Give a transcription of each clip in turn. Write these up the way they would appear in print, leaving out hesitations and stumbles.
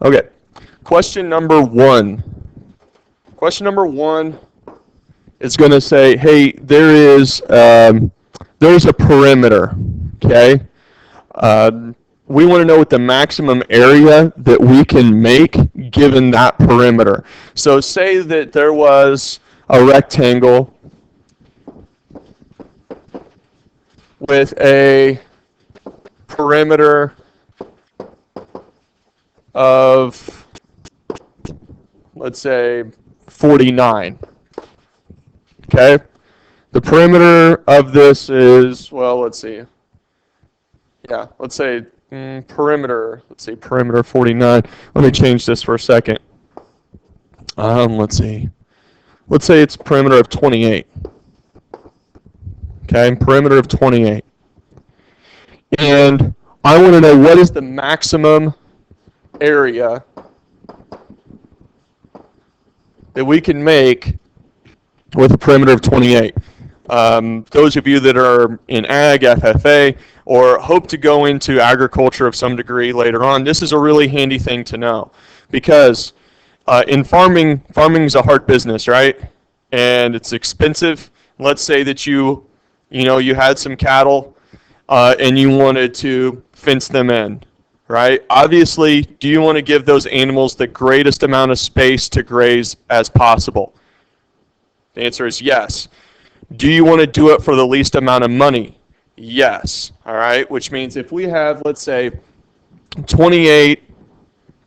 Okay, question number one. Question number one is going to say, hey, there's a perimeter, okay? We want to know what the maximum area that we can make given that perimeter. So say that there was a rectangle with a perimeter of, let's say, 49. Okay? The perimeter of this is, well, let's see. Yeah, let's say perimeter. Let's see, perimeter 49. Let me change this for a second. Let's see. Let's say it's perimeter of 28. Okay, perimeter of 28. And I want to know what is the maximum area that we can make with a perimeter of 28. Those of you that are in ag, FFA, or hope to go into agriculture of some degree later on, this is a really handy thing to know, because in farming is a hard business, right? And it's expensive. Let's say that you had some cattle and you wanted to fence them in, right? Obviously, do you want to give those animals the greatest amount of space to graze as possible? The answer is yes. Do you want to do it for the least amount of money? Yes. All right, which means if we have, let's say, 28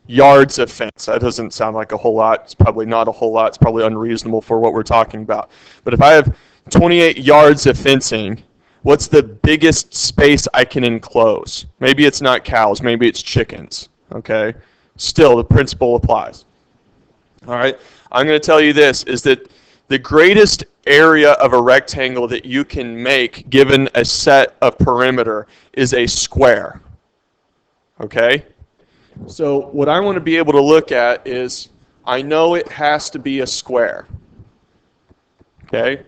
yards of fence, that doesn't sound like a whole lot. It's probably not a whole lot. It's probably unreasonable for what we're talking about. But if I have 28 yards of fencing, what's the biggest space I can enclose? Maybe it's not cows. Maybe it's chickens. Okay? Still, the principle applies. All right? I'm going to tell you this, is that the greatest area of a rectangle that you can make given a set of perimeter is a square. Okay? So what I want to be able to look at is, I know it has to be a square. Okay?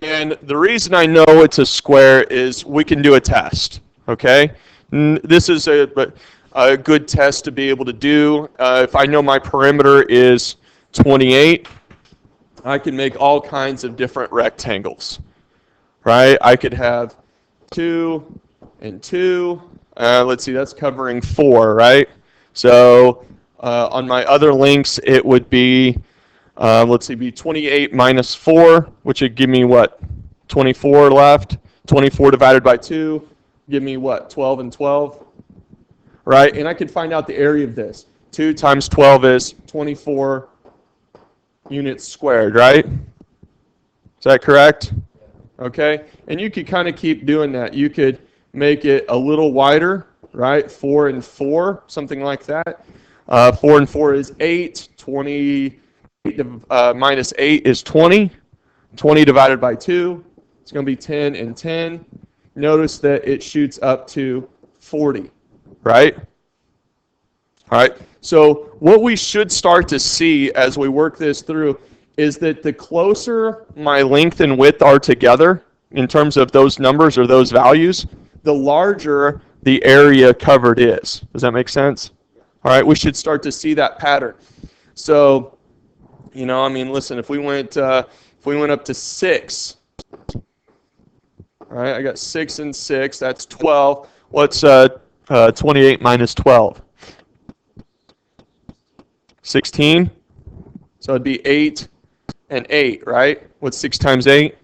And the reason I know it's a square is we can do a test. Okay? This is a good test to be able to do. If I know my perimeter is 28, I can make all kinds of different rectangles, right? I could have 2 and 2. Let's see, that's covering 4, right? So on my other links, it would be, let's see, be 28 minus 4, which would give me what? 24 left. 24 divided by 2, give me what? 12 and 12, right? And I can find out the area of this. 2 times 12 is 24 units squared, right? Is that correct? Okay. And you could kind of keep doing that. You could make it a little wider, right? 4 and 4, something like that. 4 and 4 is 8. 20 minus 8 is 20. 20 divided by 2, it's going to be 10 and 10. Notice that it shoots up to 40, right? All right, so what we should start to see as we work this through is that the closer my length and width are together in terms of those numbers or those values, the larger the area covered is. Does that make sense? All right, we should start to see that pattern. So, I mean, listen, if we went up to 6, all right, I got 6 and 6, that's 12. What's 28 minus 12? 16. So it'd be 8 and 8, right? What's 6 times 8?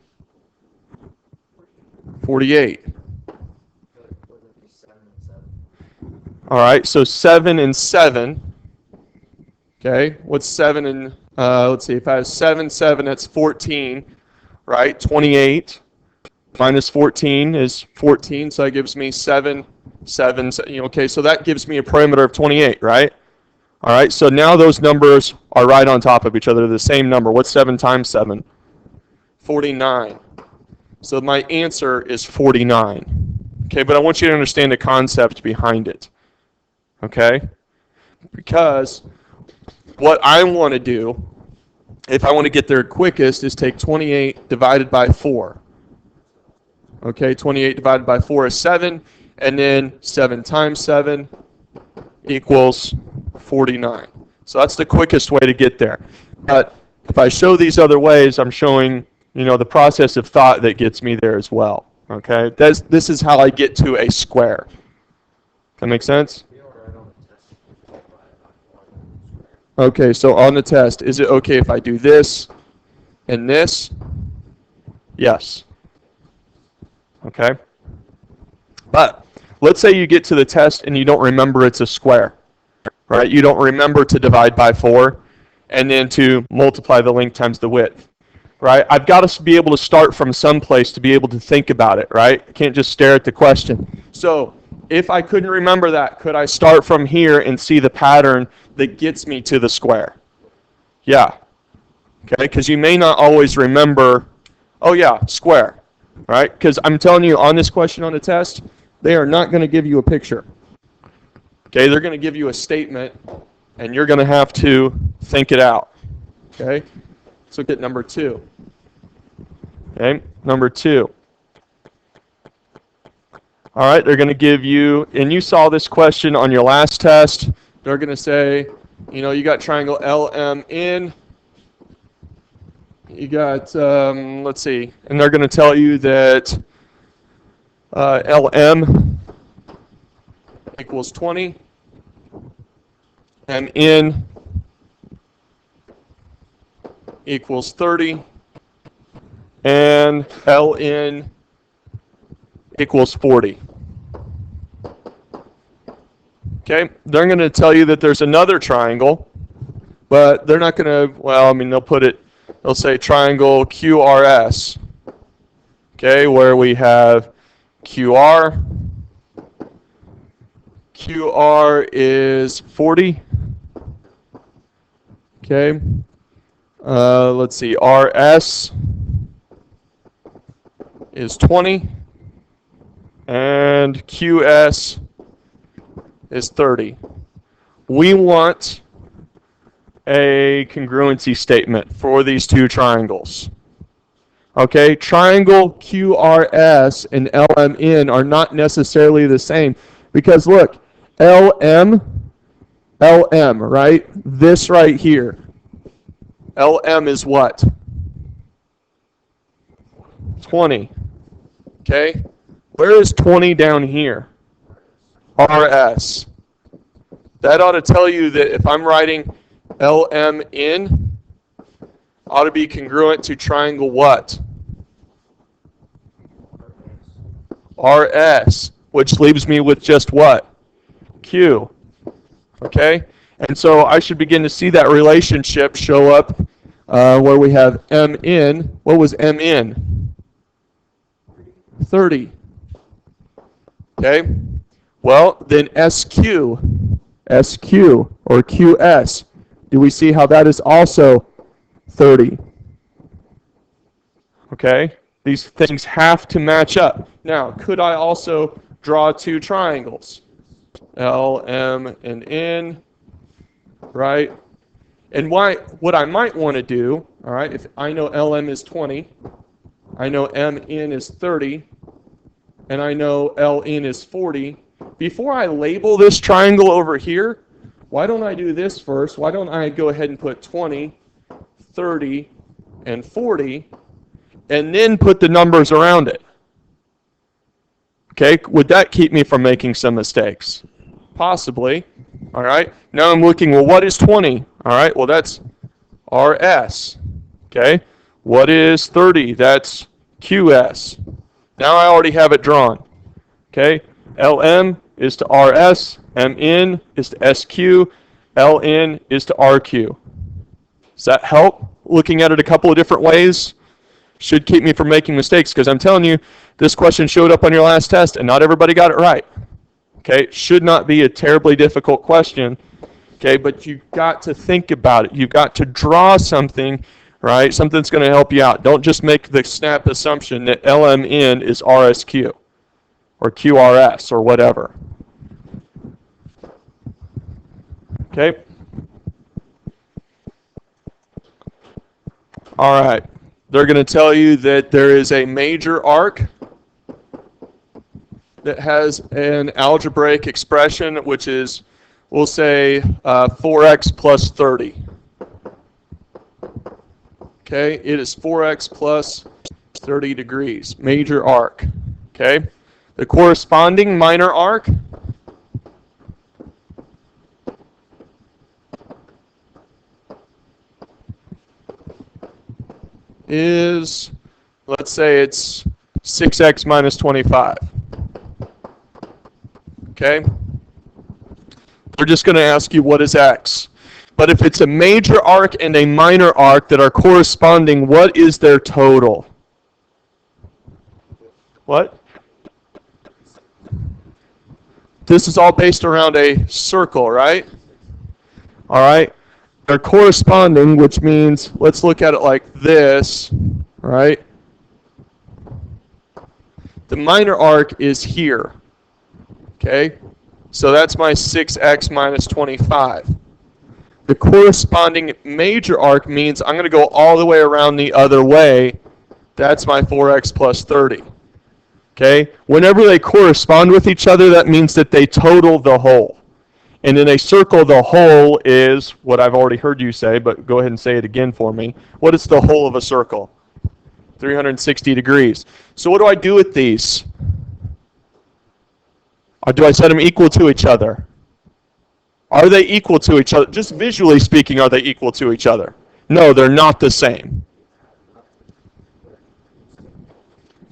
48. All right, so 7 and 7. Okay, what's 7 and, let's see, if I have 7, 7, that's 14, right? 28 minus 14 is 14, so that gives me 7, 7, okay, so that gives me a perimeter of 28, right? All right, so now those numbers are right on top of each other. They're the same number. What's 7 times 7? 49. So my answer is 49. Okay, but I want you to understand the concept behind it. Okay? Because what I want to do, if I want to get there quickest, is take 28 divided by 4. Okay, 28 divided by 4 is 7, and then 7 times 7 equals 49. So that's the quickest way to get there. But if I show these other ways, I'm showing, the process of thought that gets me there as well. Okay? This is how I get to a square. That make sense? Okay, so on the test, is it okay if I do this and this? Yes. Okay? But let's say you get to the test and you don't remember it's a square, right? You don't remember to divide by 4 and then to multiply the length times the width, right? I've got to be able to start from some place to be able to think about it, right? I can't just stare at the question. So if I couldn't remember that, could I start from here and see the pattern that gets me to the square? Yeah. Okay, because you may not always remember, oh yeah, square, right? Because I'm telling you, on this question on the test, they are not going to give you a picture. Okay, they're going to give you a statement, and you're going to have to think it out. Okay, let's look at number 2. Okay, number 2. All right, they're going to give you, and you saw this question on your last test, they're going to say, you got triangle LMN. You got, let's see, and they're going to tell you that LM equals 20, MN equals 30, and LN equals 40. Okay, they're going to tell you that there's another triangle, but they're not going to, they'll say triangle QRS, okay, where we have QR is 40, okay, let's see, RS is 20, and QS is 30. We want a congruency statement for these two triangles. Okay, triangle QRS and LMN are not necessarily the same because look, LM, right? This right here. LM is what? 20. Okay, where is 20 down here? RS. That ought to tell you that if I'm writing LMN, ought to be congruent to triangle what? RS, which leaves me with just what? Q. Okay? And so I should begin to see that relationship show up where we have MN. What was MN? 30. Okay? Well, then SQ or QS, do we see how that is also 30? Okay? These things have to match up. Now, could I also draw two triangles? L, M, and N, right? And what I might want to do, all right, if I know LM is 20, I know MN is 30, and I know LN is 40, before I label this triangle over here, why don't I do this first? Why don't I go ahead and put 20, 30, and 40, and then put the numbers around it? Okay, would that keep me from making some mistakes? Possibly. All right, now I'm looking, well, what is 20? All right, well, that's RS. Okay, what is 30? That's QS. Now I already have it drawn. Okay, LM is to RS, MN is to SQ, LN is to RQ. Does that help? Looking at it a couple of different ways should keep me from making mistakes, because I'm telling you, this question showed up on your last test and not everybody got it right. Okay, it should not be a terribly difficult question. Okay, but you've got to think about it. You've got to draw something, right? Something that's going to help you out. Don't just make the snap assumption that LMN is RSQ or QRS or whatever. Okay. All right. They're going to tell you that there is a major arc that has an algebraic expression which is we'll say 4x plus 30. Okay, it is 4x plus 30 degrees, major arc. Okay, the corresponding minor arc is, let's say it's 6x minus 25. Okay? We're just going to ask you what is x. But if it's a major arc and a minor arc that are corresponding, what is their total? What? This is all based around a circle, right? All right. They're corresponding, which means, let's look at it like this, right? The minor arc is here, okay? So that's my 6x minus 25. The corresponding major arc means I'm going to go all the way around the other way. That's my 4x plus 30. Okay? Whenever they correspond with each other, that means that they total the whole. And in a circle, the whole is what I've already heard you say, but go ahead and say it again for me. What is the whole of a circle? 360 degrees. So what do I do with these? Or do I set them equal to each other? Are they equal to each other? Just visually speaking, are they equal to each other? No, they're not the same.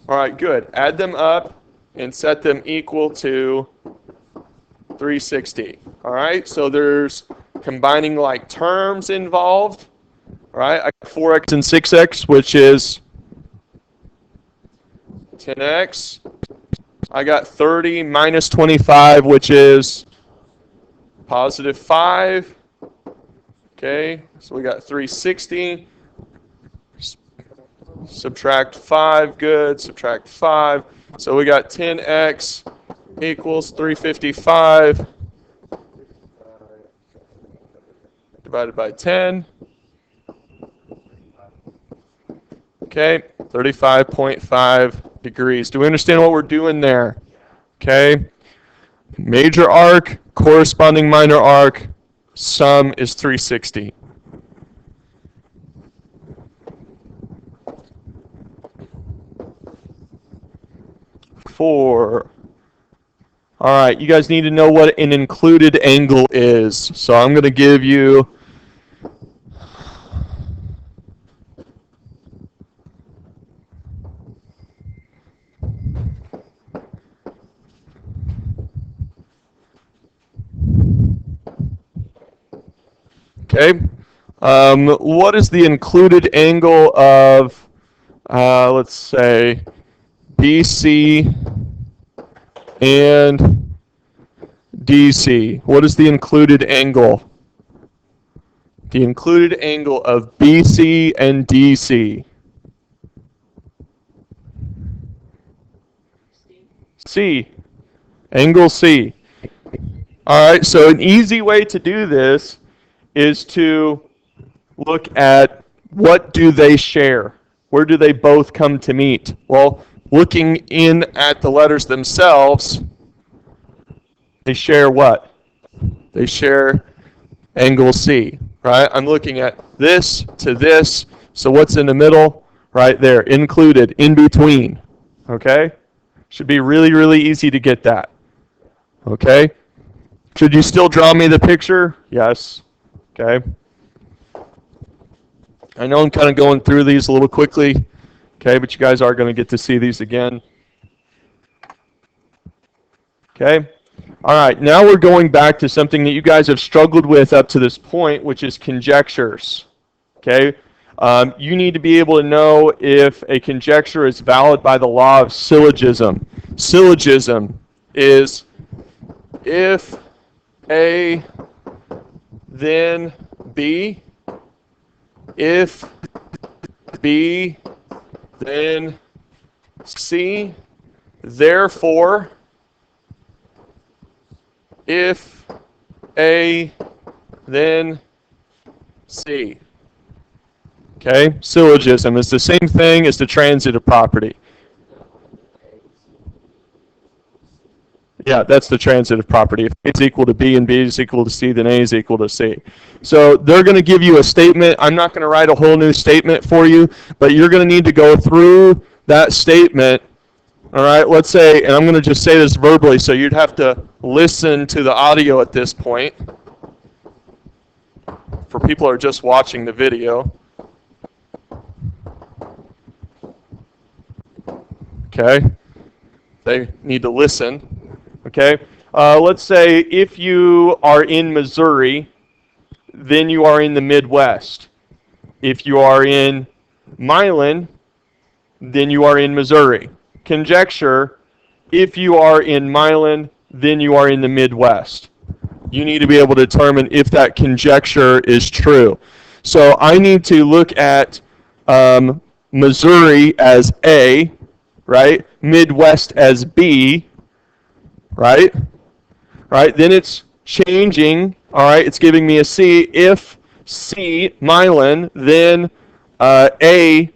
All right, good. Add them up and set them equal to 360. All right, so there's combining like terms involved. All right, I got 4x and 6x, which is 10x. I got 30 minus 25, which is positive 5. Okay, so we got 360. Subtract 5, good. Subtract 5. So we got 10x equals 355 divided by 10. Okay, 35.5 degrees. Do we understand what we're doing there? Okay, major arc, corresponding minor arc, sum is 360. All right, you guys need to know what an included angle is. So I'm going to give you okay. What is the included angle of, let's say, BC and DC? What is the included angle? The included angle of BC and DC. C. Angle C. All right, so an easy way to do this is to look at what do they share? Where do they both come to meet? Well, looking in at the letters themselves, they share what? They share angle C, right? I'm looking at this to this, so what's in the middle? Right there, included, in between, okay? Should be really, really easy to get that, okay? Should you still draw me the picture? Yes, okay? I know I'm kind of going through these a little quickly, okay, but you guys are going to get to see these again. Okay? All right, now we're going back to something that you guys have struggled with up to this point, which is conjectures. Okay? You need to be able to know if a conjecture is valid by the law of syllogism. Syllogism is if A, then B. If B, then C. Therefore, if A, then C. Okay? Syllogism is the same thing as the transitive property. Yeah, that's the transitive property. If A is equal to B and B is equal to C, then A is equal to C. So they're going to give you a statement. I'm not going to write a whole new statement for you, but you're going to need to go through that statement. All right, let's say, and I'm going to just say this verbally, so you'd have to listen to the audio at this point. For people who are just watching the video. Okay, they need to listen. Okay, let's say if you are in Missouri, then you are in the Midwest. If you are in Milan, then you are in Missouri. Conjecture, if you are in Milan, then you are in the Midwest. You need to be able to determine if that conjecture is true. So I need to look at Missouri as A, right? Midwest as B, right? Right? Then it's changing, all right? It's giving me a C. If C, Milan, then A,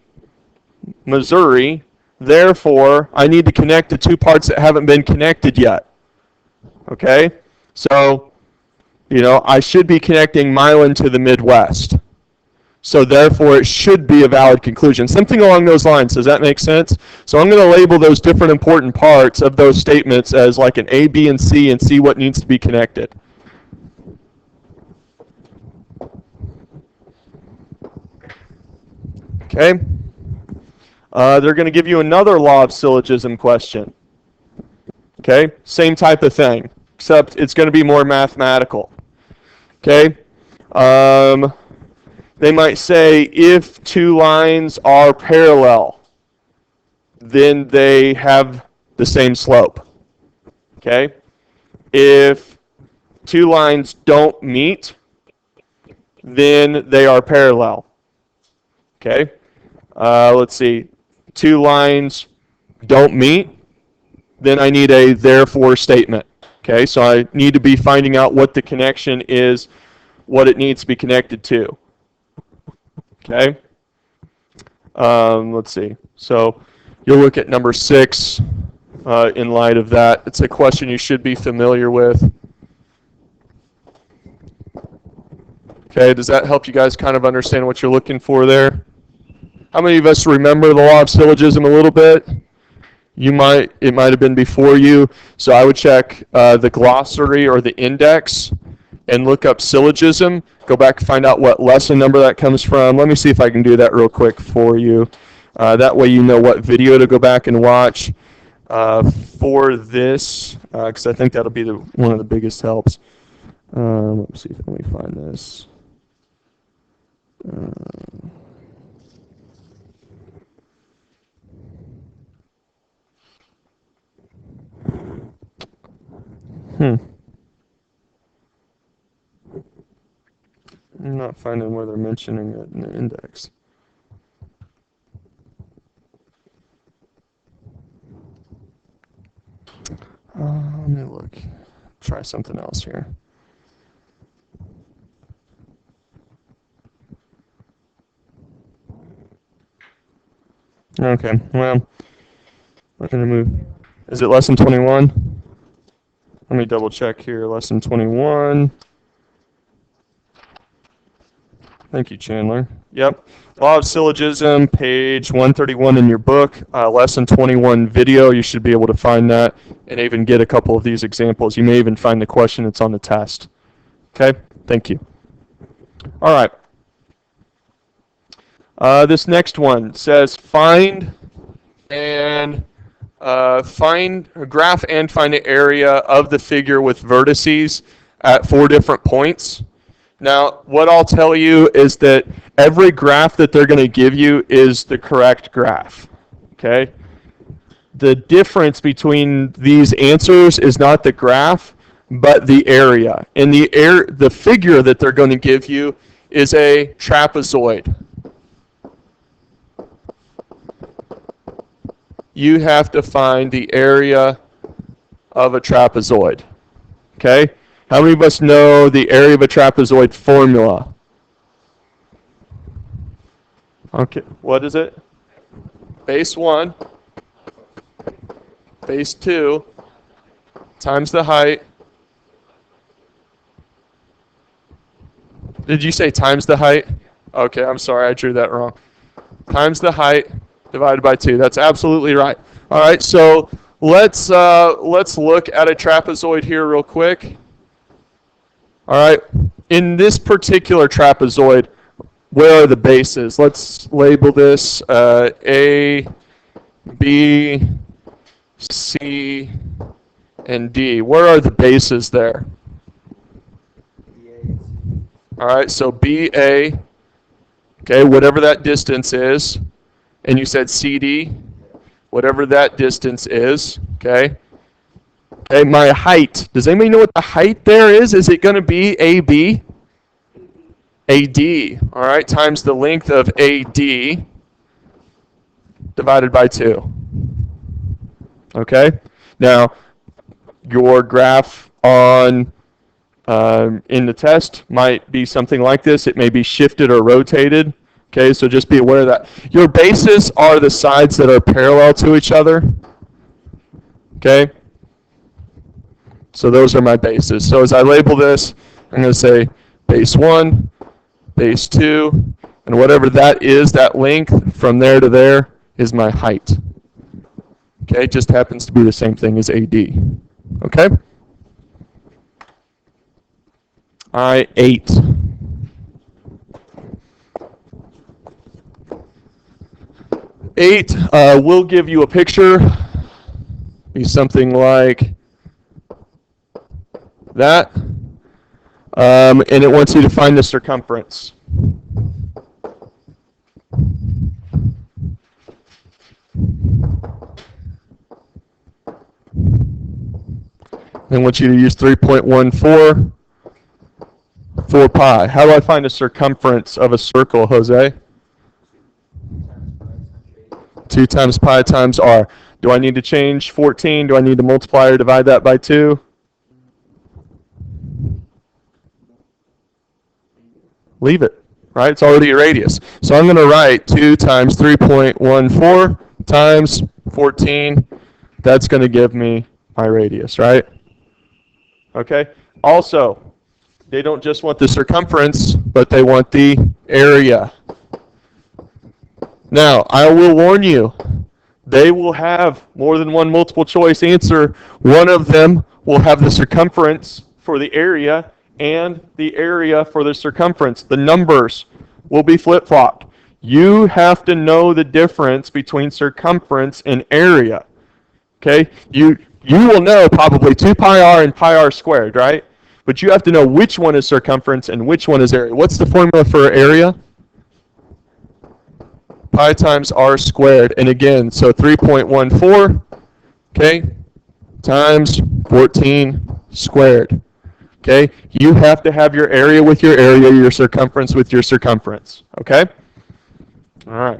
Missouri. Therefore, I need to connect the two parts that haven't been connected yet. Okay? So, I should be connecting Milan to the Midwest. So therefore, it should be a valid conclusion. Something along those lines. Does that make sense? So I'm going to label those different important parts of those statements as like an A, B, and see what needs to be connected. Okay? They're going to give you another law of syllogism question. Okay? Same type of thing, except it's going to be more mathematical. Okay? They might say if two lines are parallel, then they have the same slope. Okay? If two lines don't meet, then they are parallel. Okay? Let's see. Two lines don't meet, then I need a therefore statement. Okay? So I need to be finding out what the connection is, what it needs to be connected to. Okay? Let's see. So you'll look at number 6 in light of that. It's a question you should be familiar with. Okay, does that help you guys kind of understand what you're looking for there? How many of us remember the law of syllogism a little bit? It might have been before you. So I would check the glossary or the index and look up syllogism. Go back and find out what lesson number that comes from. Let me see if I can do that real quick for you. That way you know what video to go back and watch for this, because I think that'll be one of the biggest helps. Let's see if let me find this. I'm not finding where they're mentioning it in the index. Let me look. Try something else here. Okay, well, we're going to move. Is it lesson 21? Let me double check here. Lesson 21. Thank you, Chandler. Yep. Law of Syllogism, page 131 in your book. Lesson 21 video. You should be able to find that and even get a couple of these examples. You may even find the question that's on the test. Okay? Thank you. All right. This next one says find a graph and find an area of the figure with vertices at 4 different points. Now, what I'll tell you is that every graph that they're going to give you is the correct graph. Okay? The difference between these answers is not the graph, but the area. And the figure that they're going to give you is a trapezoid. You have to find the area of a trapezoid. Okay? How many of us know the area of a trapezoid formula? Okay, what is it? Base 1, base 2, times the height. Did you say times the height? Okay, I'm sorry, I drew that wrong. Times the height divided by 2. That's absolutely right. All right, so let's look at a trapezoid here real quick. All right, in this particular trapezoid, where are the bases? Let's label this A, B, C, and D. Where are the bases there? All right, so BA, okay, whatever that distance is, and you said CD, whatever that distance is, okay? Okay, my height. Does anybody know what the height there is? Is it going to be AB? AD, all right, times the length of AD divided by 2. Okay? Now, your graph on in the test might be something like this. It may be shifted or rotated. Okay, so just be aware of that. Your bases are the sides that are parallel to each other. Okay? So those are my bases. So as I label this, I'm going to say base 1, base 2, and whatever that is, that length from there to there is my height. Okay, it just happens to be the same thing as AD. Okay? All right, 8. We'll give you a picture. Be something like that. And it wants you to find the circumference. They want you to use 3.14 for pi. How do I find the circumference of a circle, Jose? 2 times pi times r. Do I need to change 14? Do I need to multiply or divide that by 2? Leave it, right? It's already a radius. So I'm going to write 2 times 3.14 times 14. That's going to give me my radius, right? Okay. Also, they don't just want the circumference, but they want the area. Now, I will warn you, they will have more than one multiple choice answer. One of them will have the circumference for the area and the area for the circumference. The numbers will be flip-flopped. You have to know the difference between circumference and area. Okay? You will know probably 2 pi r and pi r squared, right? But you have to know which one is circumference and which one is area. What's the formula for area? Pi times r squared. And again, so 3.14, okay, times 14 squared. Okay? You have to have your area with your area, your circumference with your circumference. Okay? All right.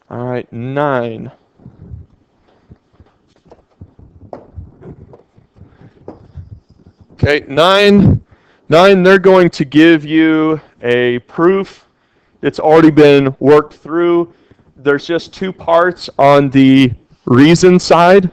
All right, 9. Okay, 9, they're going to give you a proof that's already been worked through. There's just 2 parts on the reason side,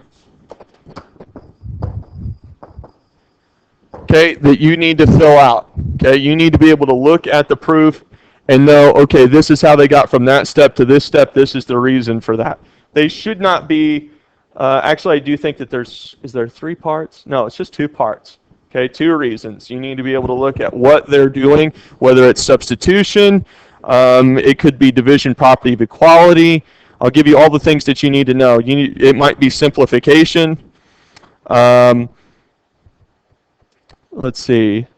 okay, that you need to fill out. Okay, you need to be able to look at the proof and know, okay, this is how they got from that step to this step. This is the reason for that. They should not be, actually I do think that is there 3 parts? No, it's just 2 parts. Okay, 2 reasons. You need to be able to look at what they're doing, whether it's substitution, it could be division property of equality. I'll give you all the things that you need to know. It might be simplification. Let's see,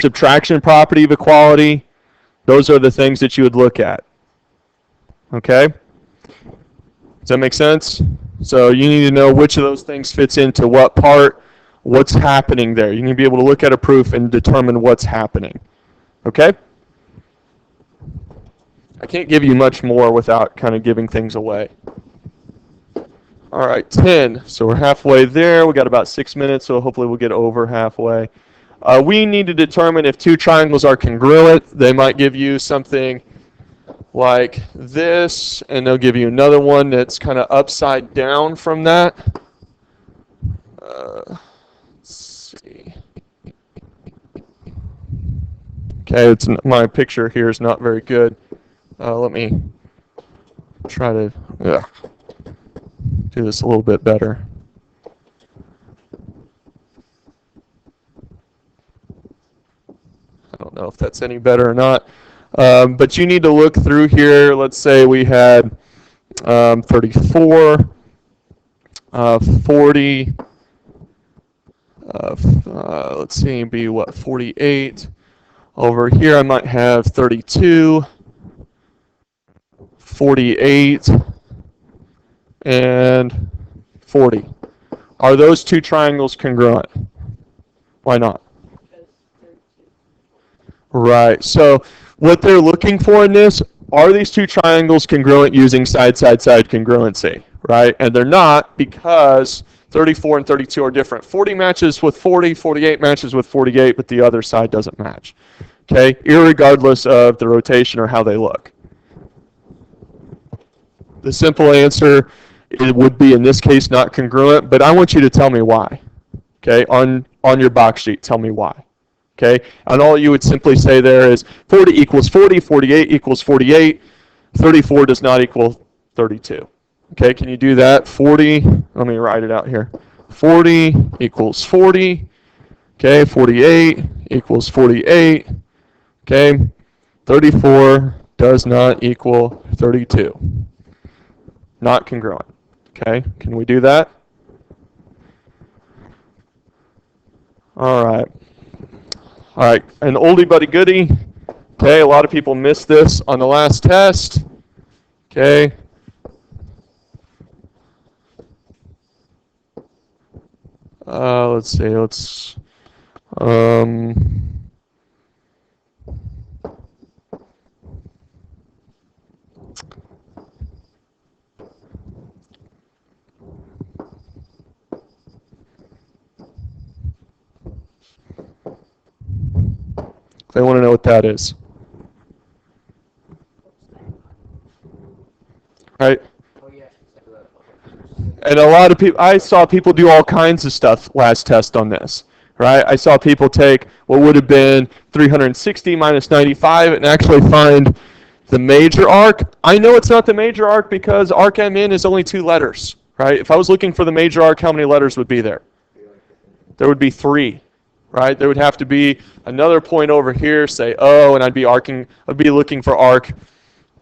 subtraction property of equality. Those are the things that you would look at. Okay? Does that make sense? So you need to know which of those things fits into what part. What's happening there. You need to be able to look at a proof and determine what's happening. Okay? I can't give you much more without kind of giving things away. All right, 10. So we're halfway there. We got about 6 minutes, so hopefully we'll get over halfway. We need to determine if 2 triangles are congruent. They might give you something like this, and they'll give you another one that's kind of upside down from that. Let's see. Okay, my picture here is not very good. Let me try to do this a little bit better. I don't know if that's any better or not. But you need to look through here. Let's say we had 34, 40, let's see, be what, 48. Over here I might have 32, 48, and 40. Are those two triangles congruent? Why not? Right. So what they're looking for in this, are these two triangles congruent using side-side-side congruency? Right? And they're not, because 34 and 32 are different. 40 matches with 40, 48 matches with 48, but the other side doesn't match. Okay? Irregardless of the rotation or how they look. The simple answer would be, in this case, not congruent, but I want you to tell me why. Okay? On your box sheet, tell me why. Okay? And all you would simply say there is 40 equals 40, 48 equals 48, 34 does not equal 32. Okay, can you do that? 40, let me write it out here. 40 equals 40. Okay, 48 equals 48. Okay, 34 does not equal 32. Not congruent. Okay, can we do that? All right. All right, an oldie but a goodie. Okay, a lot of people missed this on the last test. Okay. Let's see, they want to know what that is. Right? And a lot of people, I saw people do all kinds of stuff last test on this, right? I saw people take what would have been 360 minus 95 and actually find the major arc. I know it's not the major arc because arc MN is only 2 letters, right? If I was looking for the major arc, how many letters would be there? There would be 3, right? There would have to be another point over here, say O, and I'd be looking for arc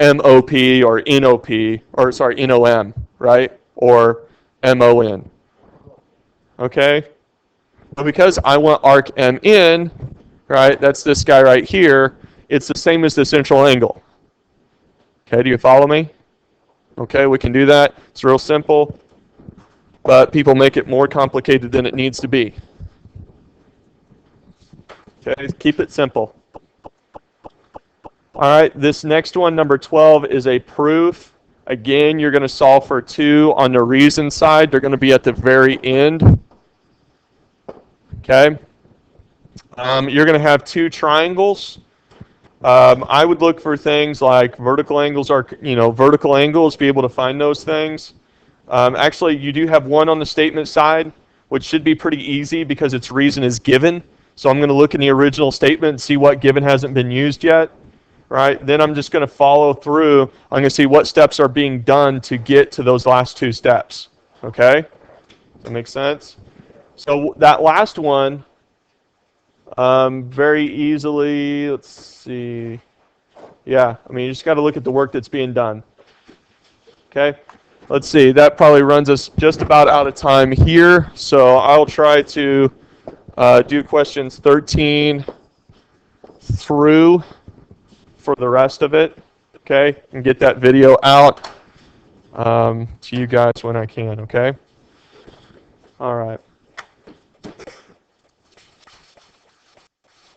MOP or NOP, or sorry, NOM, right? Or MON. Okay? But because I want arc MN, right, that's this guy right here, it's the same as the central angle. Okay, do you follow me? Okay, we can do that. It's real simple, but people make it more complicated than it needs to be. Okay, keep it simple. All right, this next one, number 12, is a proof. Again, you're going to solve for 2 on the reason side. They're going to be at the very end. Okay. You're going to have 2 triangles. I would look for things like vertical angles, vertical angles, be able to find those things. Actually, you do have one on the statement side, which should be pretty easy because its reason is given. So I'm going to look in the original statement and see what given hasn't been used yet. Right? Then I'm just going to follow through. I'm going to see what steps are being done to get to those last 2 steps. Okay? Does that make sense? So that last one, very easily, let's see. Yeah, I mean, you just got to look at the work that's being done. Okay? Let's see. That probably runs us just about out of time here. So I'll try to do questions 13 through for the rest of it, okay, and get that video out to you guys when I can, okay? All right.